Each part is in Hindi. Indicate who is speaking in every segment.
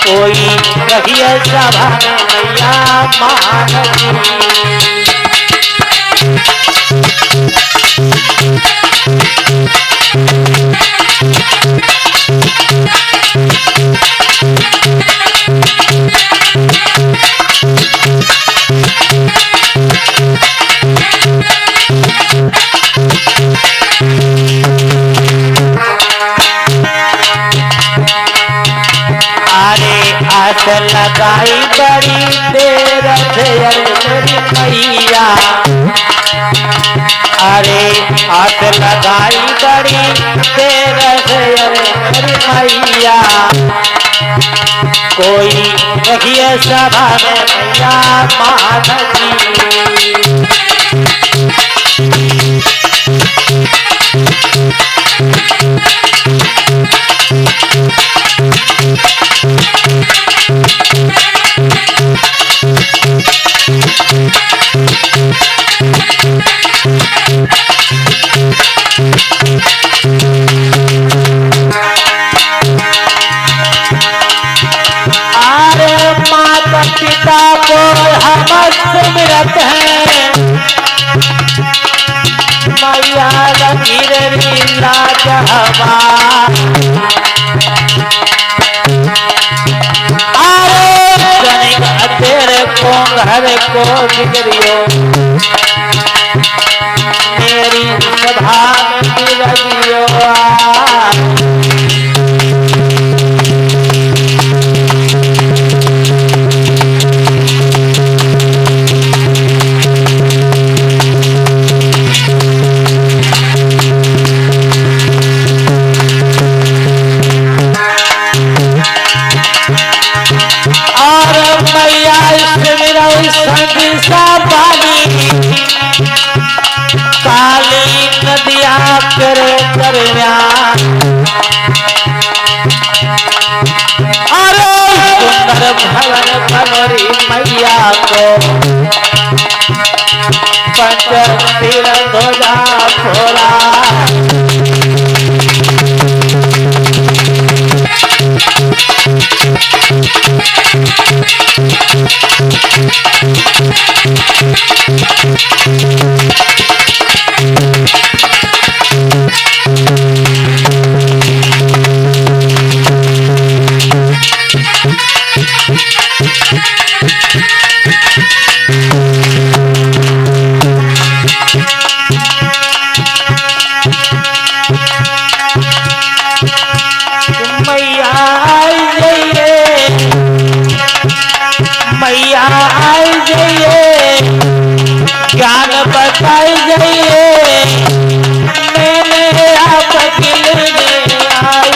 Speaker 1: कोई कहिए सभा मैया महानदी। आस लगाई बड़ी देर से मेरी मैया, अरे आस लगाई बड़ी देर से मेरी मैया, कोई रखिए सभा में मैया महानदी। पिता को हम सुमिरत हैं, मैया गिरवीला जहवा। अरे तेरे को घर को बिगड़ियो, मेरी सभा में बिगड़ियो। काली नदिया करे करया, अरे सुंदर भवन भवरी मैया को पंच तीर ध्वजा फोड़ा। मैया आई जाइए, ज्ञान बताई जाइए, मैंने आप गिरने आई।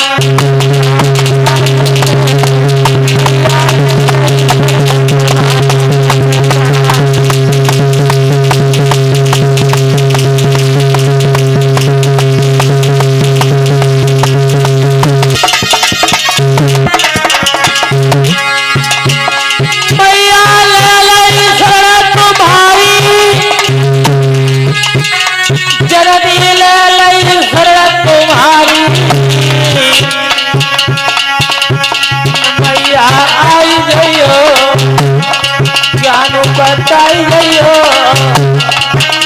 Speaker 1: बताई गई हो,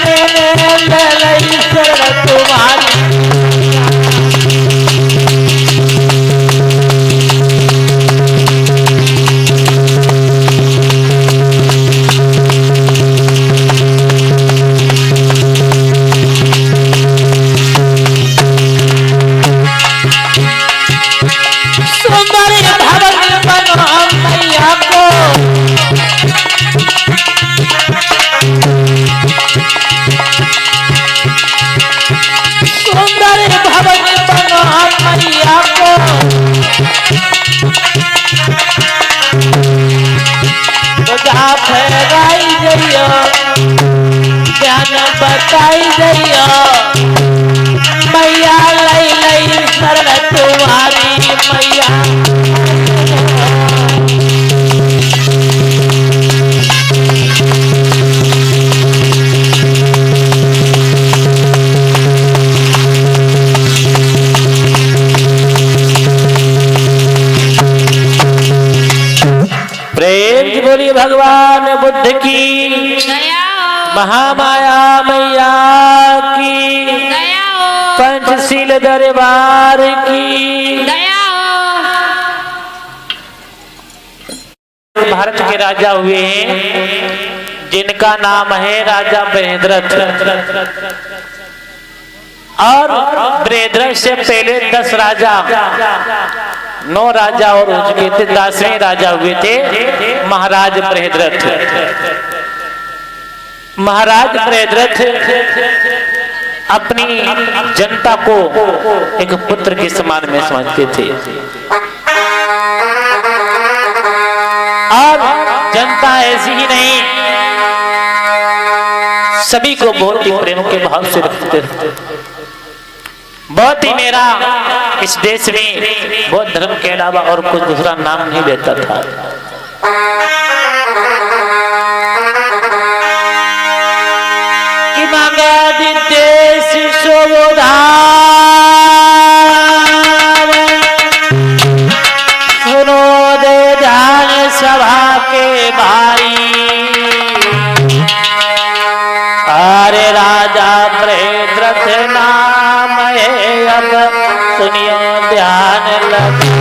Speaker 1: मैंने ले लई शरण तुम्हारी। सुंदर भवन बनो मैया को, फहराई जइयो, ज्ञान बताई जइयो, मैया लई लई शरण तुम्हारी मैया। बोली भगवान बुद्ध की, महामाया मैया की, पंचशील दरबार की। भारत के राजा हुए जिनका नाम है राजा बृहद्रथ, और बृहद्रथ से पहले 10 राजा, 9 राजा और हो चुके थे, 10वें राजा हुए थे महाराज बृहद्रथ। महाराज बृहद्रथ अपनी जनता को एक पुत्र के समान में समझते थे, और जनता ऐसी ही नहीं, सभी को बहुत ही प्रेम के भाव से रखते थे। बहुत ही मेरा इस देश में बहुत धर्म के अलावा और कुछ दूसरा नाम नहीं लेता था। कि मांगा देश शोभा, सुनो दे ध्यान सभा के भाई, अरे राजा बृहद्रथ नाम है, अब सुनियो ध्यान लगा।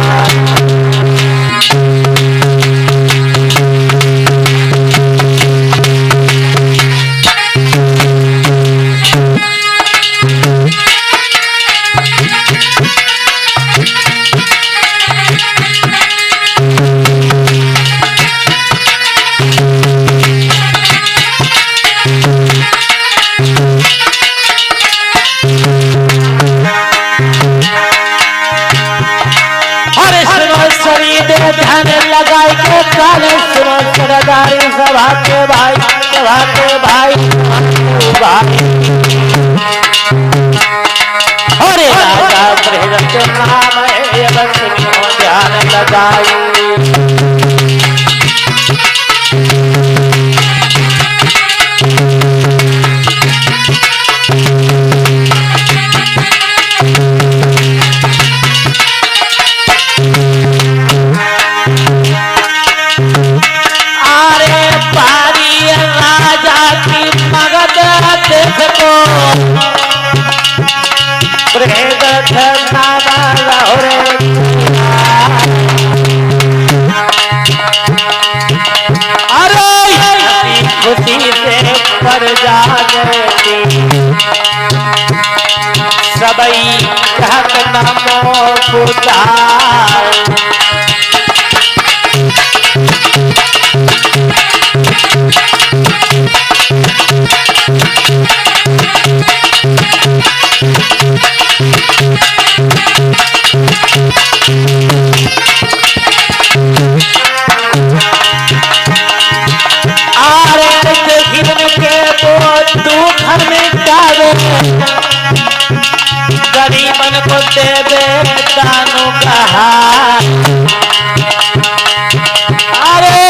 Speaker 1: ध्यान लगाई के काल सुनो सरदारी सभा के भाई, सभा के भाई, अरे राजा बृहद्रथ नाम है, अब सुनियो ध्यान लगाई। बृहद्रथ नाम अरे खुशी से पर जाने सबई कहत नमो बुधाय। गरीबन को देवे दानो कहा, अरे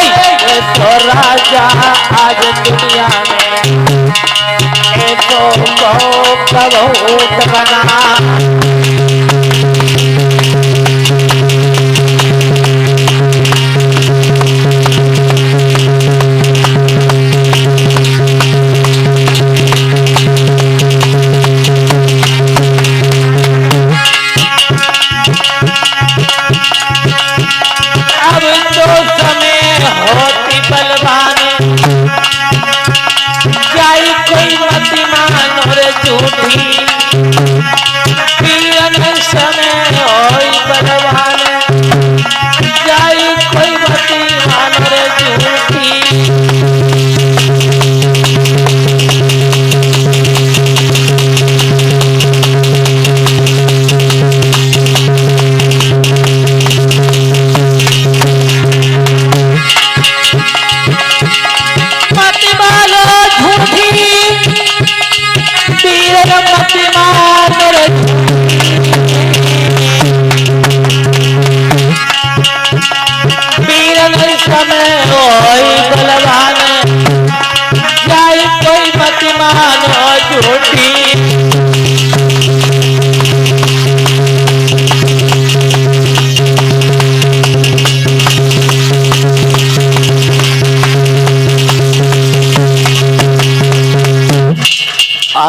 Speaker 1: तो राजा आज दुनिया में तो बहुत बना।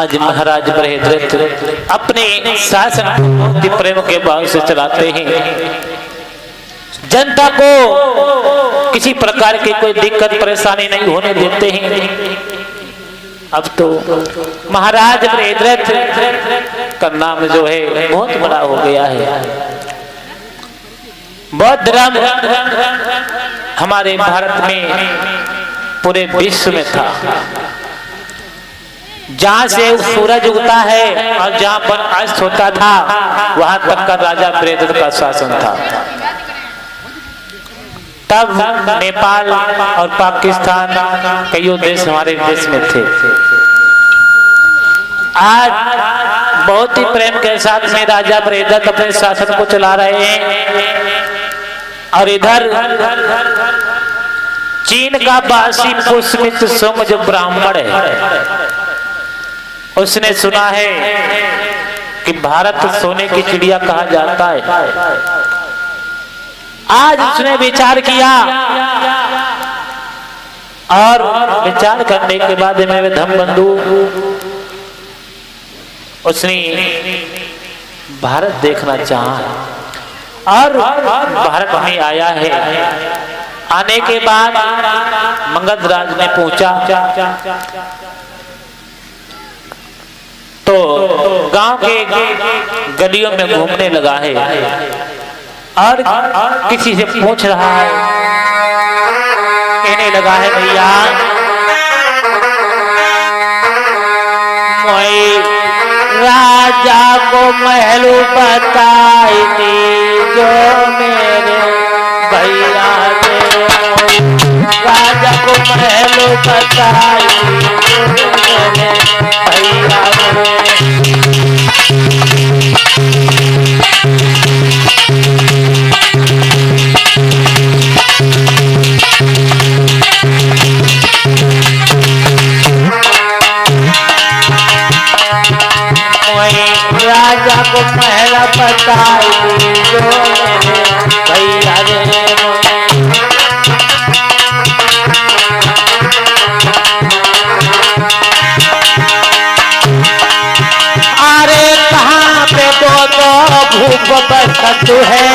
Speaker 1: आज महाराज बृहद्रथ अपने शासन बहुत ही प्रेम के भाव से चलाते हैं। जनता को किसी प्रकार की कोई दिक्कत परेशानी नहीं होने देते हैं। अब तो महाराज बृहद्रथ का नाम जो है बहुत बड़ा हो गया है। बौद्ध धर्म हमारे भारत में पूरे विश्व में था। जहां से सूरज उगता है और जहां पर अस्त होता था वहां तक का राजा बृहद्रथ का शासन था। तब नेपाल और पाकिस्तान कई देश हमारे देश में थे। आज बहुत ही प्रेम के साथ में राजा बृहद्रथ अपने शासन को चला रहे हैं। और इधर चीन का बासी पुष्मित सुंग जो ब्राह्मण है उसने सुना है कि भारत सोने की चिड़िया कहा जाता है। आज उसने विचार किया और विचार करने के बाद में धम्मबंधु उसने भारत देखना चाहा और भारत में आया है। आने के बाद मगधराज ने पूछा तो गांव के गलियों में घूमने लगा है और किसी से पूछ रहा है, कहने लगा है भैया राजा को महल बताई थी जो मेरे भैया राजा को महल बताई थी मेरे भैया राजा को महल बताई जो मेरे भैया अरे कहाँ पे दो भूख बरसत है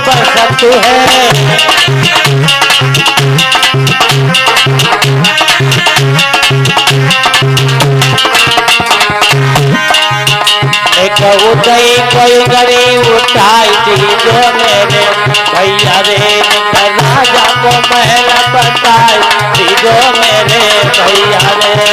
Speaker 1: बरसत है एक उदय कोई गड़ी उठाई थी जो मेरे भैया रे राजा को महल बताई थी जो मेरे भैया रे।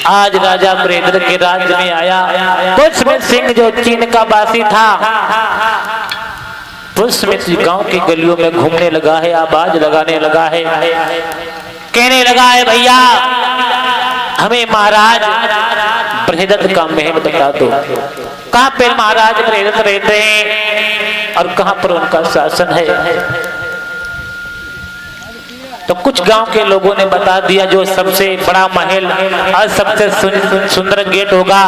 Speaker 1: आज राजा बृहद्रथ के राज्य में आया पुष्मित सिंह जो चीन का वासी था। पुष्मित गांव की गलियों में घूमने लगा है, आवाज लगाने लगा है, कहने लगा है भैया हमें महाराज बृहद्रथ का महल बता दो। कहाँ पे महाराज बृहद्रथ रहते हैं और कहाँ पर उनका शासन है। तो कुछ गांव के लोगों ने बता दिया जो सबसे बड़ा महल और सबसे सुंदर गेट होगा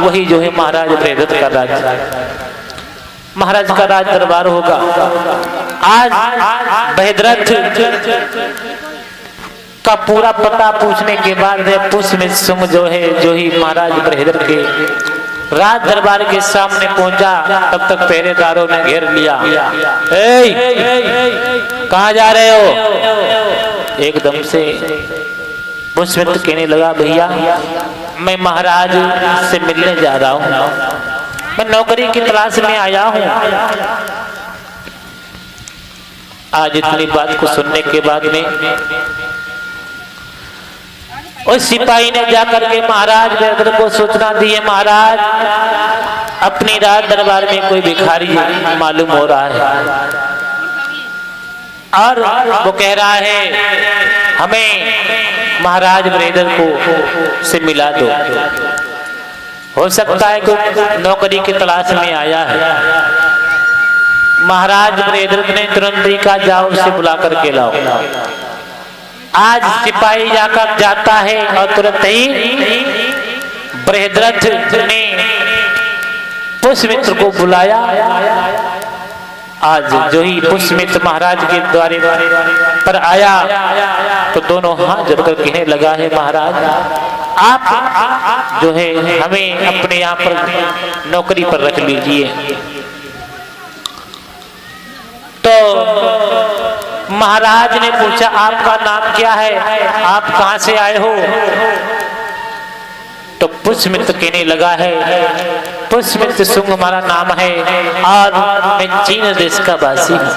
Speaker 1: वही जो है महाराज बृहद्रथ का महाराज का राज दरबार होगा। आज बृहद्रथ का पूरा पता पूछने के बाद पुष्मित सिंह जो ही महाराज बृहद्रथ के राज दरबार के सामने पहुंचा। तब तक पहरेदारों ने घेर लिया। कहाँ जा रहे हो? एकदम से पुष्मित कहने लगा भैया मैं महाराज से मिलने जा रहा हूँ, मैं नौकरी की तलाश में आया हूँ। आज इतनी बात को सुनने के बाद में उस सिपाही ने जाकर के महाराज बृहद्रथ को सूचना दी है महाराज अपनी राज दरबार में कोई भिखारी मालूम हो रहा है और वो कह रहा है हमें महाराज बृहद्रथ को से मिला दो। हो सकता है कोई नौकरी की तलाश में आया है। महाराज ब्रहद्रथ ने तुरंत ही कहा जाओ उसे बुला करके लाओ। आज सिपाही जाकर जाता है और तुरंत ही ब्रहद्रथ ने पुष्यमित्र को बुलाया। आज जो ही पुष्यमित्र महाराज के द्वारे पर आया तो दोनों हाथ जोड़कर कहने लगा है महाराज आप जो है हमें अपने यहाँ पर नौकरी पर रख लीजिए। तो महाराज ने पूछा आपका नाम क्या है, आप कहां से आए हो? तो पुष्यमित्र कहने लगा है पुष्यमित्र शुंग हमारा नाम है और मैं चीन देश का वासी हूँ।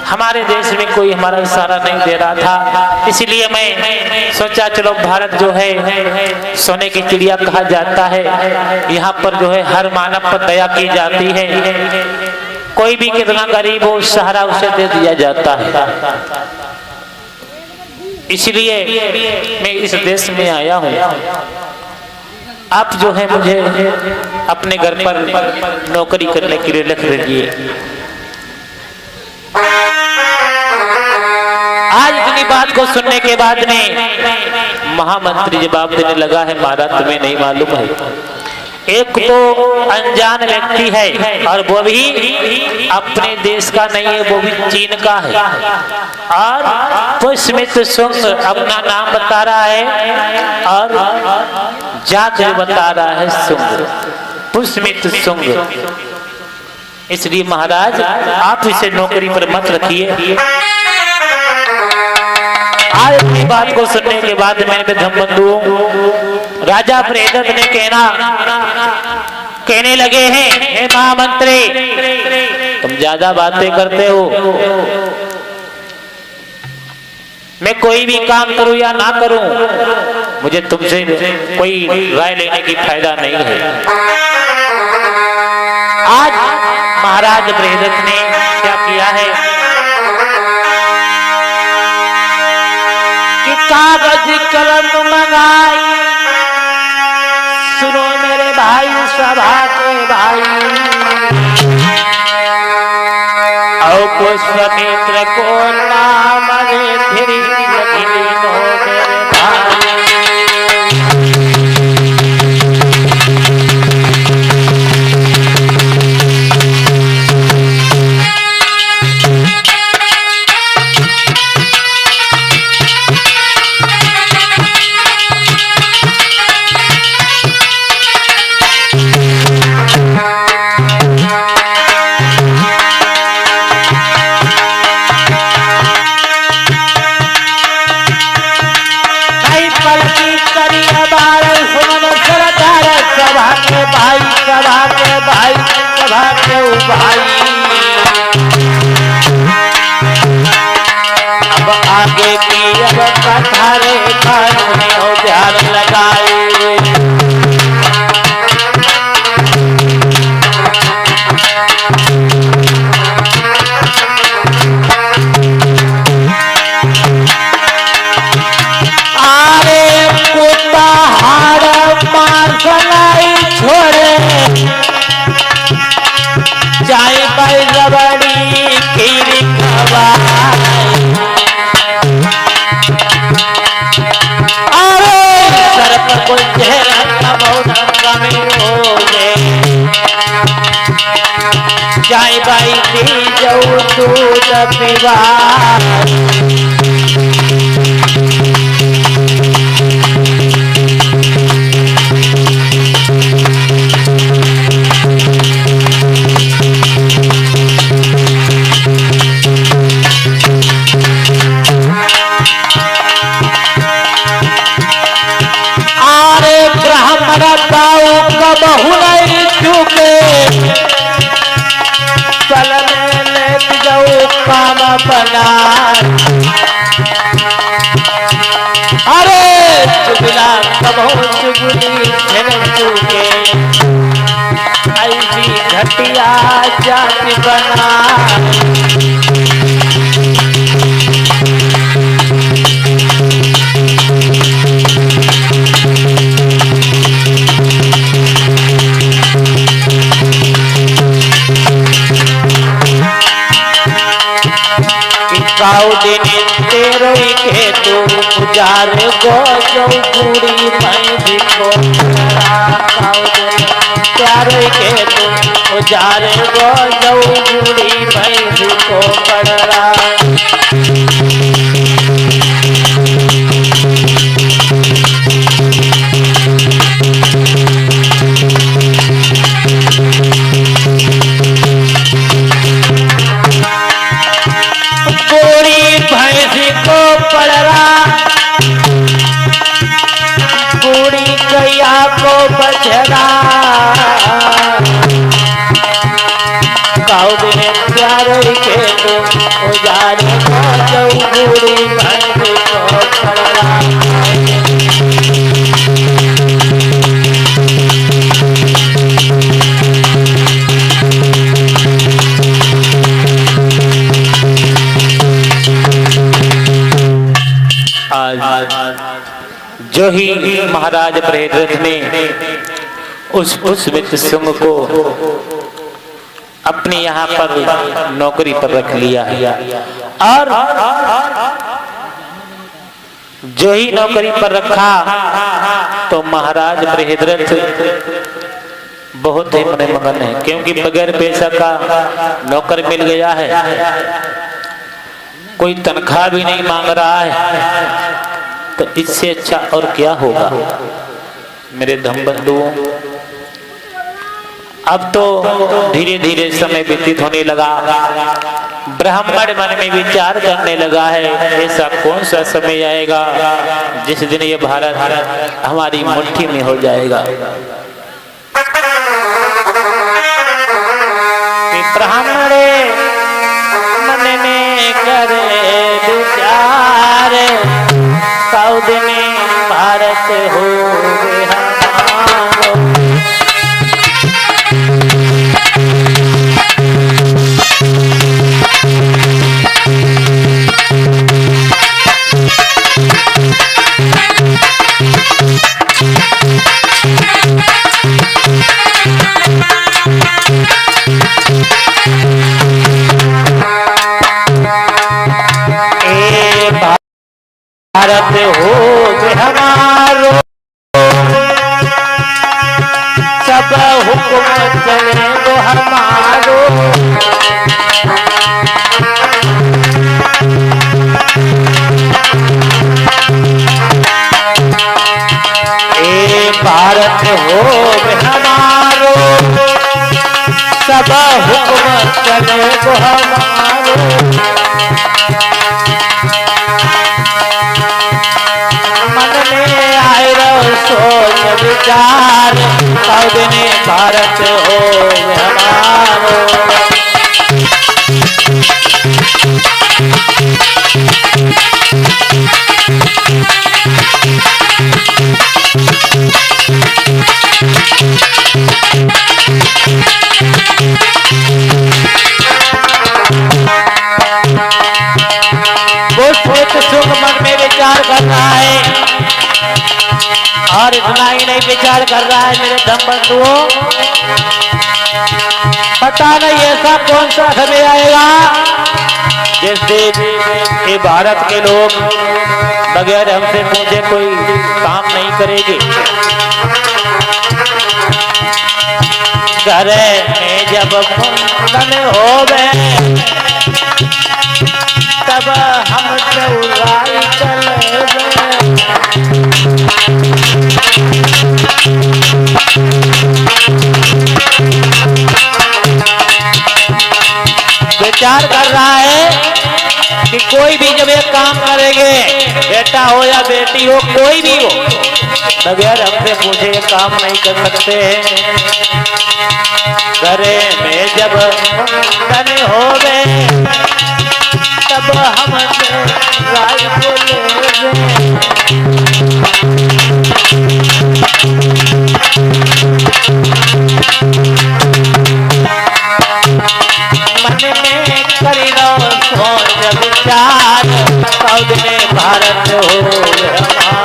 Speaker 1: हमारे देश में कोई हमारा इशारा नहीं दे रहा था, इसलिए मैं सोचा चलो भारत जो है सोने की चिड़िया कहा जाता है, यहाँ पर जो है हर मानव पर दया की जाती है, कोई भी कितना गरीब हो सहारा उसे दे दिया जाता है। इसलिए मैं इस देश में आया हूँ। आप जो है मुझे अपने घर पर नौकरी करने के लिए लिख दीजिए। आज इतनी बात को सुनने के बाद में महामंत्री जवाब देने लगा है महाराज तुम्हें नहीं मालूम है, एक तो अनजान व्यक्ति है और वो भी अपने देश का नहीं है, वो भी चीन का है और पुष्यमित्र शुंग अपना नाम बता रहा है और जात बता रहा है शुंग, पुष्यमित्र शुंग। इसलिए महाराज आप इसे नौकरी पर मत रखिए। आज अपनी बात को सुनने के बाद मैंने धम्मबंधु राजा ब्रहद्रथ ने कहने लगे हैं हे महामंत्री तुम ज्यादा बातें करते हो, मैं कोई भी काम करूं या ना करूं मुझे तुमसे कोई राय लेने की फायदा नहीं है। आज महाराज ब्रहद्रथ ने क्या किया है कि कागज कलम मंगाई, सुनो मेरे भाई सभा के भाई, और पुष्यमित्र को नाम दे फिर लगी लो मेरे भाई। अब आगे की अब कथारे खाने हो ध्यान लगाए, अरे कुत्ता हार मार सलाई छोड़े जाए भाई रबड़ी खीरी खवाई, अरे सर पर कोई चेहरा हो गए जाए भाई पी जाऊ दूध पीवा। बहु नहीं चुके चलने ले जाऊ काम बना, अरे चुगला कबहू चुगली चुके ऐसी घटिया जाति बना। जार गो जो बूढ़ी भैंस को प्यार के तू जार गो जो बूढ़ी भैंस को पड़रा बूढ़ी भैंस को पड़रा बूढ़ी गैया को बछड़ा काऊ बिने प्यार के तो उजार को बूढ़ी भैंस को पड़रा जो ही महाराज बृहद्रथ ने उस पुष्पित सिंह को अपने यहाँ पर नौकरी पर रख लिया और जो ही नौकरी पर रखा तो महाराज बृहद्रथ बहुत ही मन मगन है, क्योंकि बगैर पैसा का नौकर मिल गया है, कोई तनख्वाह भी नहीं मांग रहा है, तो इससे अच्छा और क्या होगा मेरे धम बंधुओं। अब तो धीरे धीरे समय व्यतीत होने लगा, ब्राह्मण मन में विचार करने लगा है ऐसा कौन सा समय आएगा जिस दिन ये भारत हमारी मुट्ठी में हो जाएगा। ब्राह्मण मन में करे विचार सऊद में भारत हो भारत हो हमारो सब हुक्म चले वो हमारो ए भारत हो हमारो सब हुक्म चले वो हमारो सोच विचार ने भारत हो हमारो वो सोच सुख मन में विचार कर रहा है और इतना ही नहीं विचार कर रहा है मेरे धम बंधुओं, पता नहीं ऐसा कौन सा समय आएगा जिस दिन ये भारत के लोग बगैर हमसे पूछे कोई काम नहीं करेंगे। घर में जब मुंडन होवे तब हम चौराई चले विचार कर रहा है कि कोई भी जब एक काम करेंगे, बेटा हो या बेटी हो कोई भी हो, बगैर हमसे पूछे काम नहीं कर सकते हैं। घरे में जब मुंडन होवे तब हम राय बोले मन में करी लो सोच विचार सऊद में भारत हो हमारा।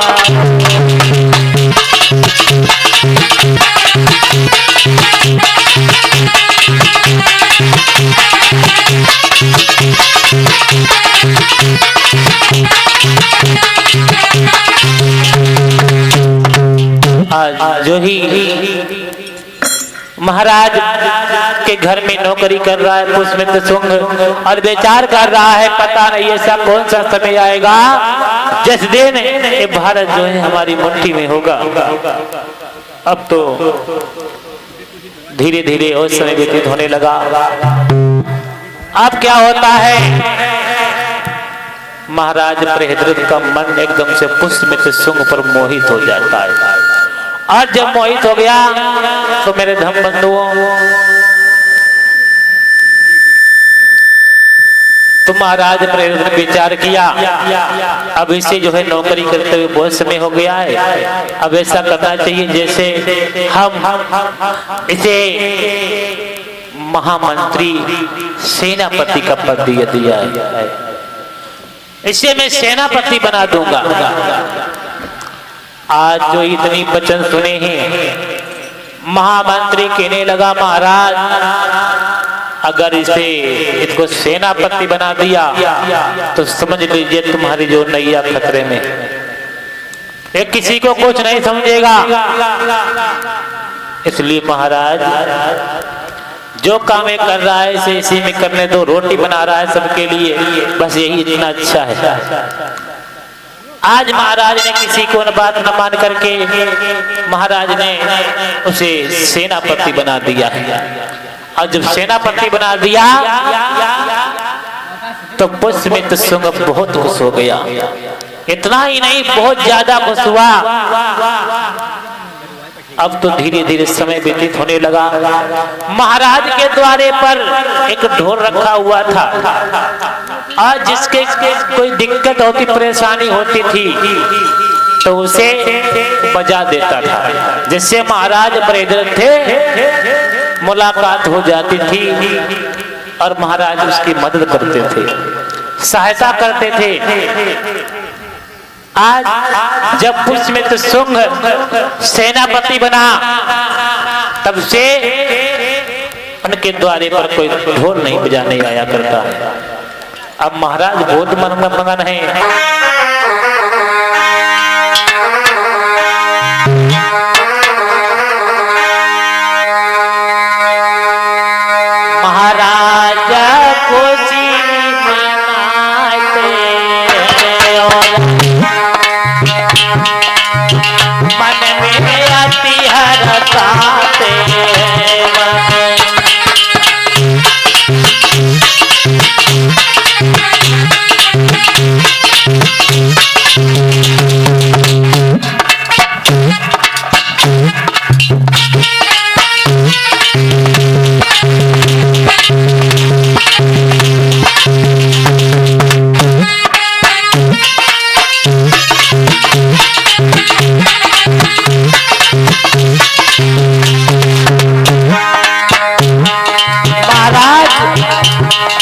Speaker 1: आज जो ही महाराज के घर में नौकरी कर रहा है पुष्यमित्र शुंग और विचार कर रहा है पता नहीं ऐसा कौन सा समय आएगा जिस दिन ये भारत जो है हमारी मुट्ठी में होगा। अब तो धीरे धीरे उस समय व्यतीत होने लगा। अब क्या होता है, महाराज बृहद्रथ का मन एकदम से पुष्यमित्र शुंग पर मोहित हो जाता है। और जब मोहित हो गया तो मेरे धम बंधुओं, तो महाराज बृहद्रथ ने विचार किया अब इसे जो है नौकरी करते हुए बहुत समय हो गया है, अब ऐसा करना चाहिए जैसे हम इसे महामंत्री सेनापति का पद दिया है, इसे मैं सेनापति बना दूंगा। आज जो इतनी वचन सुने हैं महामंत्री कहने लगा महाराज अगर इसको सेनापति बना दिया तो समझ लीजिए तुम्हारी जो नैया खतरे में, ये किसी को कुछ नहीं समझेगा। इसलिए महाराज जो काम ये कर रहा है इसे इसी में करने दो, रोटी बना रहा है सबके लिए, बस यही इतना अच्छा है। आज महाराज ने किसी को बात न मान करके महाराज ने उसे सेनापति बना दिया। और जब सेनापति बना दिया तो पुष्यमित्र शुंग बहुत खुश हो गया। इतना ही नहीं बहुत ज्यादा खुश हुआ। अब तो धीरे धीरे समय व्यतीत होने लगा। महाराज के द्वारे पर एक ढोल रखा हुआ था और जिसके कोई दिक्कत होती परेशानी होती थी तो उसे बजा देता था, जिससे महाराज बृहद्रथ थे मुलाकात हो जाती थी और महाराज उसकी मदद करते थे, सहायता करते थे। आज जब पुष्यमित्र शुंग सेनापति बना तब से उनके द्वारे पर कोई ढोल नहीं बजाने आया करता है। अब महाराज बहुत मगन है। महाराजा खुशी मनाते मन में अति हर्षाते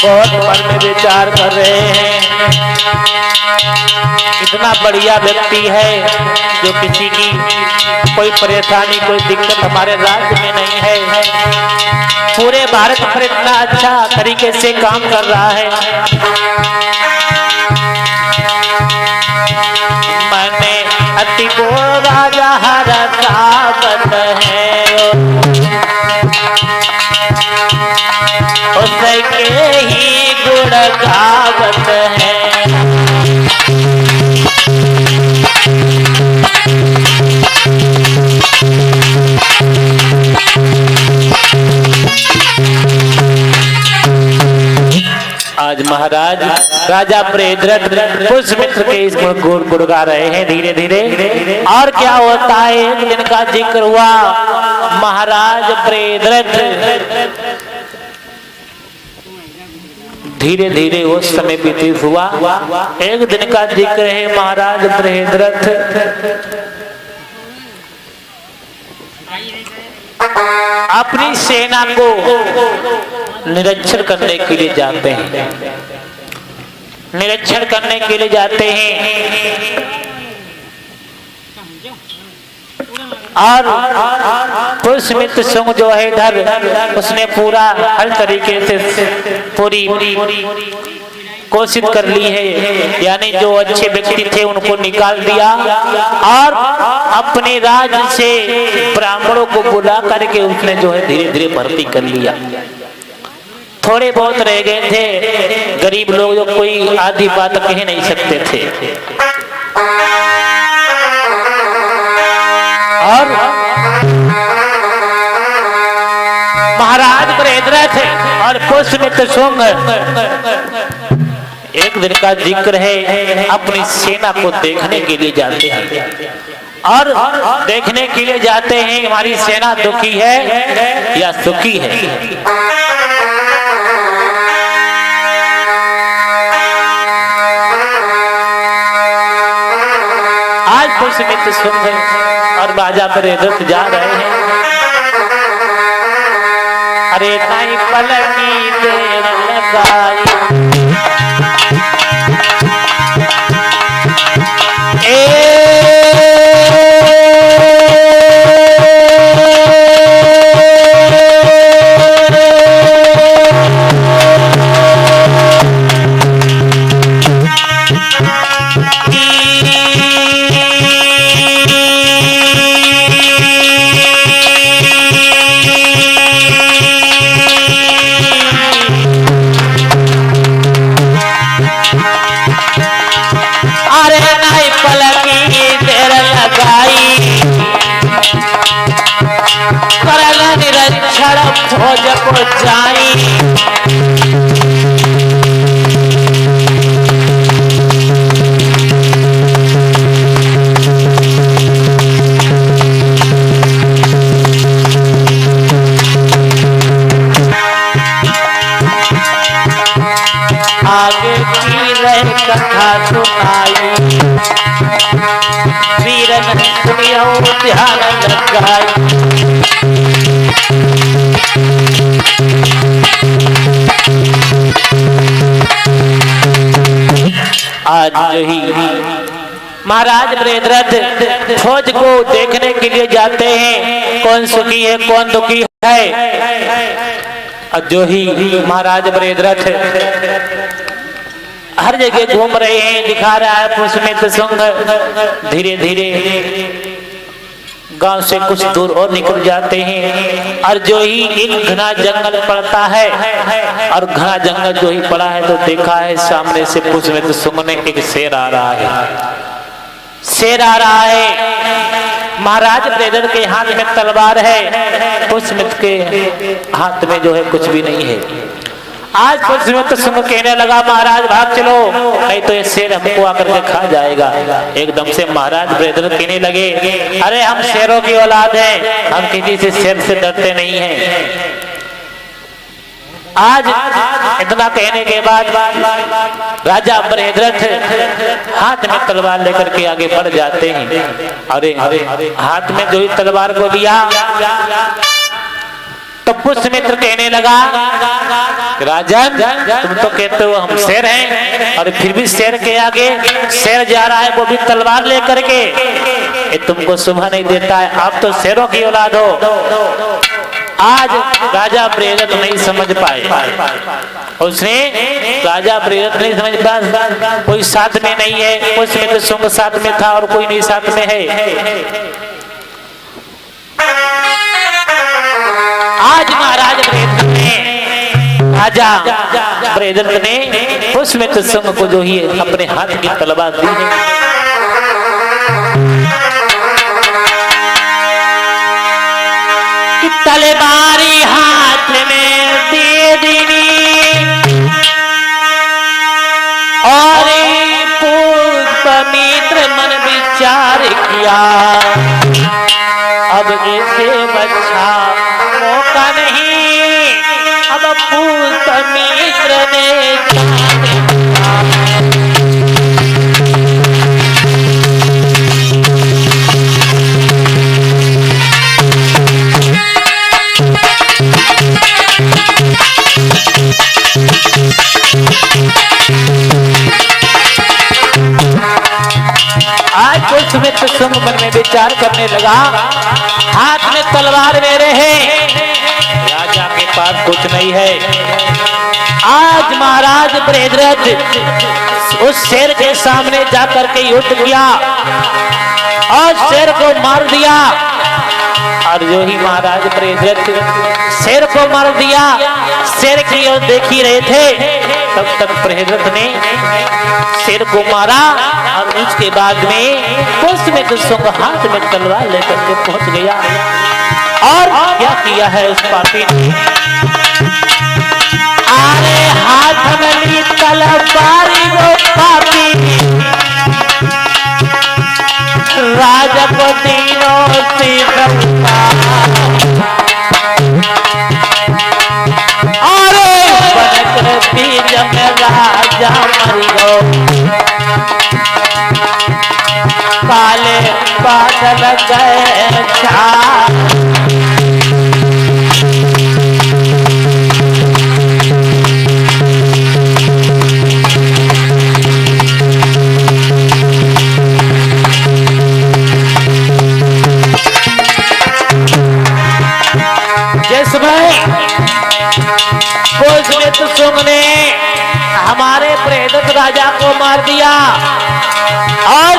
Speaker 1: बहुत मन में विचार कर रहे हैं। इतना बढ़िया व्यक्ति है जो किसी की कोई परेशानी कोई दिक्कत हमारे राज्य में नहीं है, पूरे भारत पर इतना अच्छा तरीके से काम कर रहा है। मैंने अति को राजा हरा सावत है उसके ही गुण गावत है। आज महाराज राजा बृहद्रथ पुष्यमित्र के इस गुण गा रहे हैं धीरे धीरे। और क्या होता है, एक दिन का जिक्र हुआ। महाराज बृहद्रथ धीरे धीरे उस समय व्यतीत हुआ। एक दिन का जिक्र है, महाराज बृहद्रथ अपनी सेना को निरीक्षण करने के लिए जाते हैं, निरीक्षण करने के लिए जाते हैं। और पुष्यमित्र शुंग जो है इधर उसने पूरा हर तरीके से पूरी कोशिश कर ली है, यानी जो अच्छे व्यक्ति थे उनको निकाल दिया और अपने राज्य से ब्राह्मणों को बुला करके उसने जो है धीरे धीरे भर्ती कर लिया। थोड़े बहुत रह गए थे गरीब लोग जो कोई आधी बात कह नहीं सकते थे, और महाराज बृहद्रथ और पुष्यमित्र शुंग एक दिन का जिक्र है, अपनी सेना को देखने के लिए जाते हैं और देखने के लिए जाते हैं हमारी सेना दुखी है या सुखी है। आज पुष्यमित्र शुंग और राजा बृहद्रथ जा रहे हैं। अरे नहीं पलकी देर लगाई, भोज को जाई, आगे की रह कथा सुनाई, वीरन सुनियो ध्यान लगाई। आज ही महाराज बृहद्रथ फौज को देखने के लिए जाते हैं, कौन सुखी है कौन दुखी है। और जो ही महाराज बृहद्रथ हर जगह घूम रहे हैं, दिखा रहा है पुष्यमित्र शुंग धीरे धीरे गांव से कुछ दूर और निकल जाते हैं और जो ही एक घना जंगल पड़ता है, और घना जंगल जो ही पड़ा है तो देखा है सामने से पुष्यमित्र शुंग ने एक शेर आ रहा है, शेर आ रहा है। महाराज बृहद्रथ के हाथ में तलवार है, पुष्यमित्र के हाथ में जो है कुछ भी नहीं है। आज पुष्यमित्र शुंग कहने लगा महाराज भाग चलो, नहीं तो ये शेर हमको आकर के खा जाएगा। एकदम से महाराज बृहद्रथ कहने लगे अरे हम शेरों की औलाद हैं, हम किसी से शेर से डरते नहीं हैं। आज इतना कहने के बाद राजा बृहद्रथ हाथ में तलवार लेकर के आगे बढ़ जाते हैं। अरे हाथ में जो ही तलवार को लिया तो पुष्यमित्र कहने लगा राजन तुम तो कहते हो हम शेर हैं, और फिर भी शेर के आगे शेर जा रहा है वो भी तलवार लेकर के, ये तुमको शोभा नहीं देता है, आप तो शेरों की औलाद हो। आज राजा बृहद्रथ नहीं समझ पाए, उसने राजा बृहद्रथ नहीं समझ पाया, कोई साथ में नहीं है, पुष्यमित्र शुंग साथ में था और कोई नहीं साथ में है। आज महाराज बृहद्रथ ने राजा बृहद्रथ ने पुष्यमित्र शुंग को जो ही अपने हाथ की तलवार दी है। कि तलवारी हाथ में दे दीनी और पुष्यमित्र मन विचार किया, अब इसे बच्चा मौका नहीं, अब पुष्यमित्र ने आज पुष्यमित्र शुंग मन में विचार करने लगा, हाथ में तलवार मेरे है, राजा के पास कुछ नहीं है, आज महाराज बृहद्रथ उस शेर के सामने जाकर के युद्ध किया और शेर को मार दिया। और जो ही महाराज बृहद्रथ शेर को मार दिया, शेर की ओर देख ही रहे थे, तब तक बृहद्रथ ने शेर को मारा और उसके बाद में उसमें तो सुंग हाथ में तलवार लेकर के पहुंच गया। और क्या किया है उस पापी ने? अरे हाथ में ली तलवार वो पापी राजा को तीनों से जब राजा मरियो काले बादल गए छा। ने हमारे बृहद्रथ राजा को मार दिया और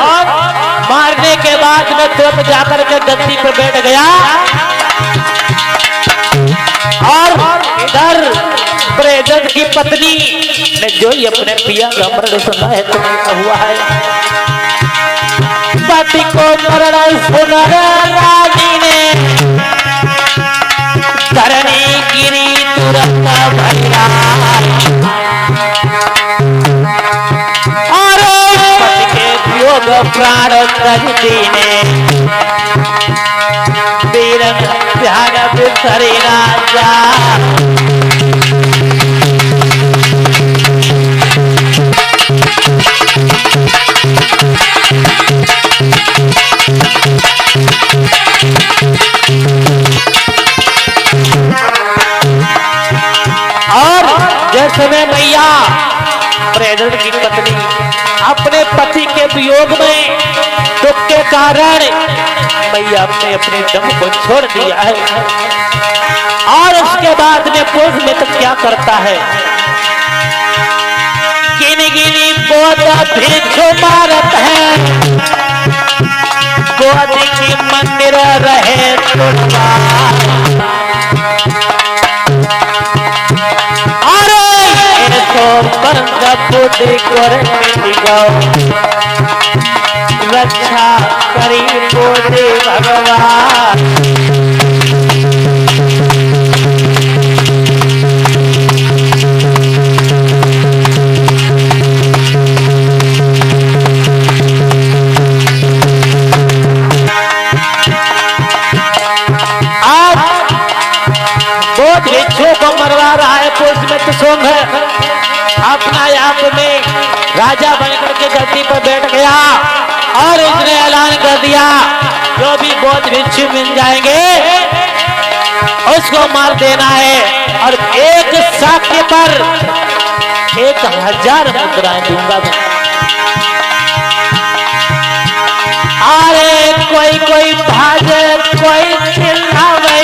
Speaker 1: मारने के बाद में तुरंत जाकर के गद्दी पर बैठ गया। और इधर बृहद्रथ की पत्नी ने जो ही अपने पिया का मरण सुना है तो क्या हुआ है? पति को मरण सुना रानी ने धरनी गिरी तुरंत भैया। पति के वियोग प्राण तजती ने वीर ध्यान बिसरी राजा। और जैसे में मैया बृहद्रथ की पत्नी अपने पति के वियोग में दुख के कारण मैया ने अपने दम को छोड़ दिया है। और उसके बाद में पूर्व में तो क्या करता है? गिनी गिनी बोदा भिक्षु मारत है, गोद की मंदिर रहे तुलवा। रक्षा करी बोले भगवान। आज बोध भिक्षु को मरवा रहा है, पुरुष में तो सोंग है। अपना आप में राजा बनकर के गद्दी पर बैठ गया और उसने ऐलान कर दिया जो भी बौद्ध भिक्षु मिल जाएंगे उसको मार देना है और एक साक्ष्य पर 1000 मुद्राएं दूंगा। अरे कोई कोई भागे, कोई चिल्लावे,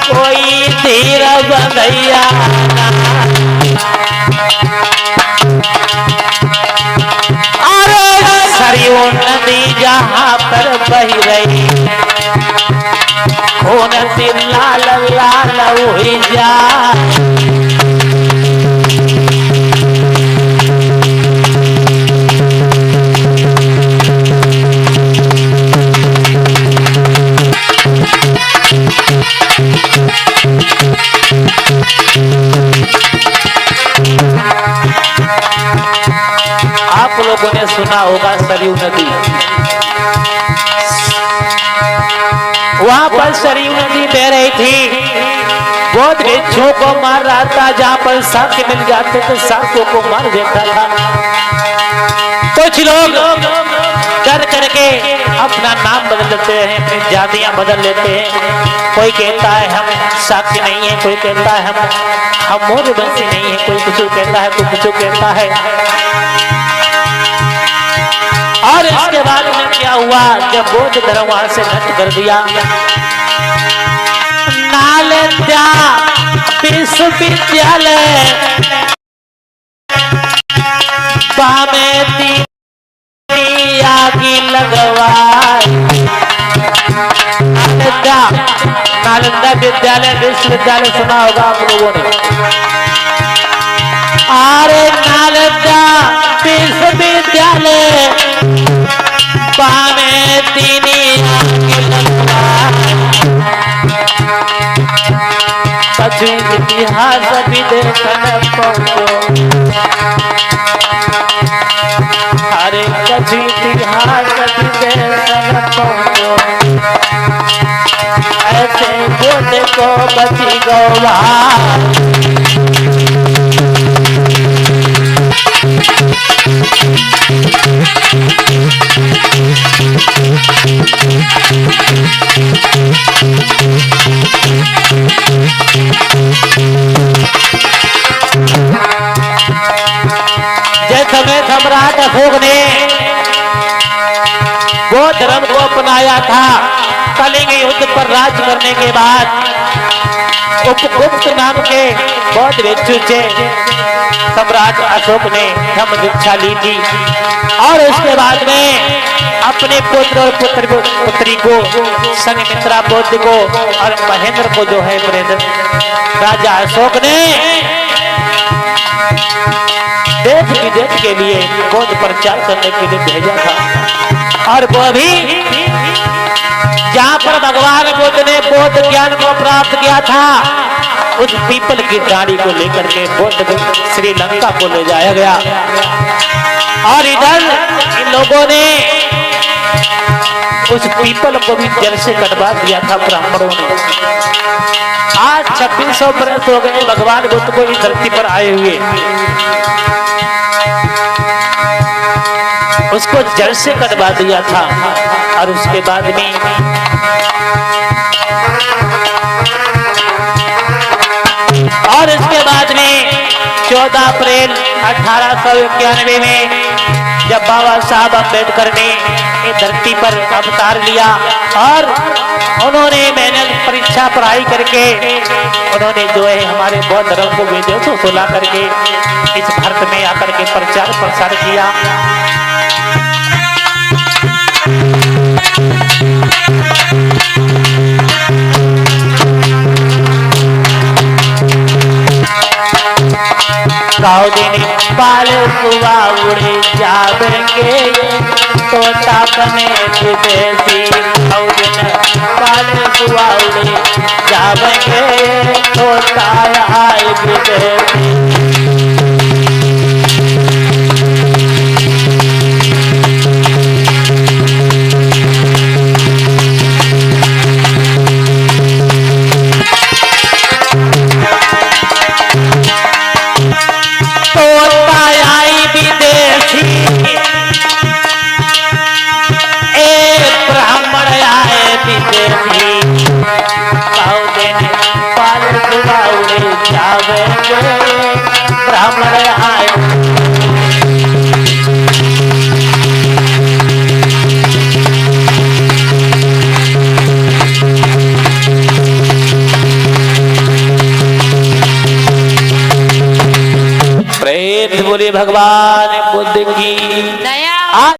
Speaker 1: कोई धीर बंधैया। सरयू नदी जहाँ पर बह रही, खून से लाल लाल हुई जा। आप लोगों ने सुना होगा सरयू नदी, वहां पर सरयू नदी बह रही थी, बौद्ध भिक्षुओं को मार रहा था। जहां पर साक्ष्य मिल जाते तो साक्ष्यों को मार देता था। कुछ लोग डर करके अपना नाम बदल लेते हैं, अपनी जातियां बदल लेते हैं। कोई कहता है हम साक्ष्य नहीं है, कोई कहता है हम मोरवंशी नहीं है, कोई कुछ कहता है, कोई कुछ कहता है। और इसके बाद में क्या हुआ? जब बौद्ध धर्म वहां से नष्ट कर दिया, नालंदा विश्वविद्यालय बामे तीन आगी लगवाई। नालंदा विद्यालय विश्वविद्यालय सुना होगा आप लोगों ने। अरे नालंदा विश्वविद्यालय बामे तीन आगी लगवाई। कछु इतिहास भी देखने पहुंचो। अरे कछु इतिहास भी देखने पहुंचो। ऐसे बोल को बची गवा। समय सम्राट अशोक ने बौद्ध धर्म को अपनाया था। कलिंग युद्ध पर राज करने के बाद उपगुप्त नाम के बौद्ध भिक्षु से सम्राट अशोक ने धम्म दीक्षा ली थी और उसके बाद में अपने पुत्र और पुत्री को संघमित्रा बौद्ध को और महेंद्र को जो है राजा अशोक ने देश विदेश के लिए बौद्ध प्रचार करने के लिए भेजा था। और वो भी जहां पर भगवान बुद्ध ने बौद्ध ज्ञान को प्राप्त किया था उस पीपल की डाली को लेकर के बौद्ध श्रीलंका को ले जाया गया। और इधर इन लोगों ने उस पीपल को भी जल से कटवा दिया था ब्राह्मणों ने। आज 2600 वर्ष हो गए भगवान बुद्ध को इस धरती पर आए हुए। उसको जड़ से कटवा दिया था। और उसके बाद में में 14 अप्रैल 1891 में जब बाबा साहब अम्बेडकर ने इस धरती पर अवतार लिया और उन्होंने मेहनत परीक्षा पढ़ाई करके उन्होंने जो है हमारे बौद्ध धर्म को विदेशों से ला करके इस भारत में आकर के प्रचार प्रसार किया। बाल सुआ उड़े जाबेंगे तोता बने विदेशी। बाल सुआ उड़े जाबेंगे तोता आए विदेशी। ब्राह्मण आए प्रेत बोले भगवान बुद्ध की।